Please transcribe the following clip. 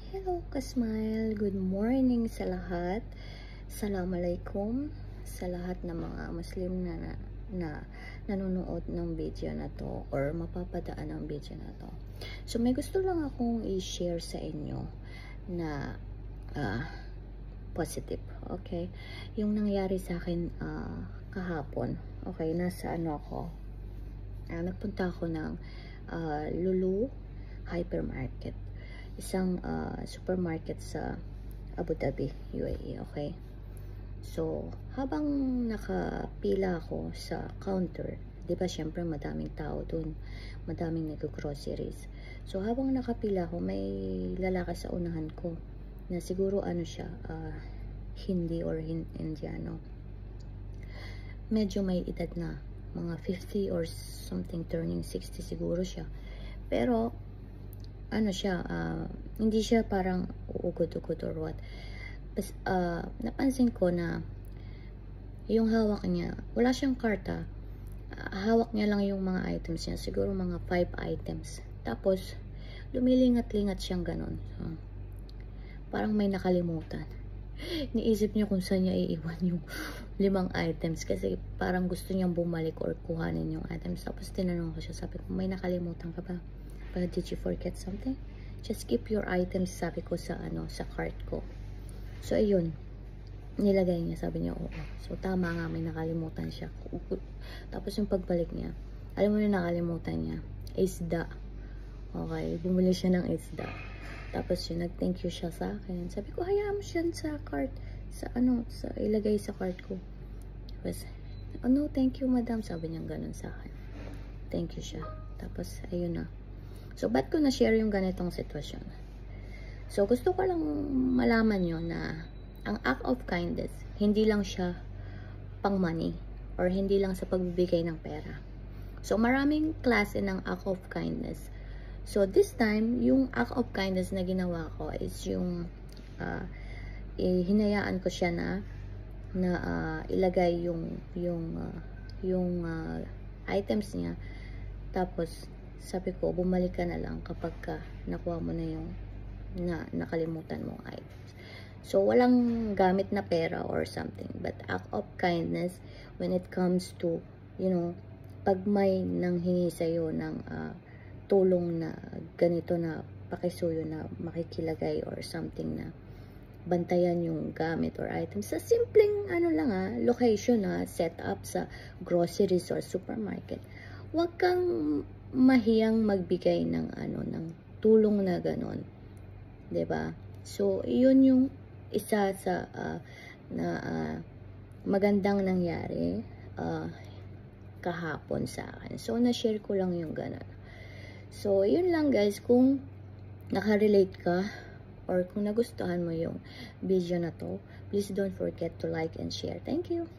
Hello ka-smile, good morning sa lahat. Assalamualaikum sa lahat ng mga Muslim na nanonood ng video na to or mapapadaan ng video na to. So may gusto lang akong i-share sa inyo na positive, okay? Yung nangyari sa akin kahapon, okay, nasa nagpunta ako ng Lulu Hypermarket, isang supermarket sa Abu Dhabi, UAE, okay? So, habang nakapila ako sa counter, di ba syempre madaming tao dun, madaming nag-groceries. So, habang nakapila ako, may lalaki sa unahan ko na siguro siya, Hindi or Indiano. Medyo may edad na, mga 50 or something, turning 60 siguro siya. Pero, siya, hindi siya parang uugod-ugod or what. Bas, napansin ko na yung hawak niya, wala siyang karta. Hawak niya lang yung mga items niya, siguro mga 5 items. Tapos, lumilingat-lingat siyang ganun. So, parang may nakalimutan. Niisip niya kung saan niya iiwan yung 5 items kasi parang gusto niyang bumalik or kuhanin yung items. Tapos tinanong ko siya, sabi ko, may nakalimutan ka ba? But did you forget something? Just keep your items, sabi ko sa sa cart ko. So ayun, nilagay niya, sabi niya oo. So tama nga, may nakalimutan siya. Tapos yung pagbalik niya, alam mo yung nakalimutan niya, isda. Okay, bumili siya ng isda. Tapos yun, nag-thank you siya sa akin. Sabi ko, hayaan mo siya sa cart, sa ilagay sa cart ko. Tapos, oh no, thank you madam, sabi niya ganun sa akin. Thank you siya. Tapos ayun na. So, ba't ko na-share yung ganitong sitwasyon? So, gusto ko lang malaman nyo na ang act of kindness, hindi lang siya pang money or hindi lang sa pagbibigay ng pera. So, maraming klase ng act of kindness. So, this time, yung act of kindness na ginawa ko is yung hinayaan ko siya na ilagay yung items niya. Tapos, sabi ko, bumalik ka na lang kapag nakuha mo na yung nakalimutan mong items. So, walang gamit na pera or something. But act of kindness when it comes to, pag may nanghingi sa'yo ng tulong na ganito na pakisuyo na makikilagay or something na bantayan yung gamit or items sa simpleng location set up sa groceries or supermarket. Huwag kang mahiyang magbigay ng ng tulong na ganon, 'di ba? So, iyon yung isa sa magandang nangyari kahapon sa akin. So, na-share ko lang yung ganon. So, yun lang guys, kung nakarelate ka or kung nagustuhan mo yung video na to, please don't forget to like and share. Thank you.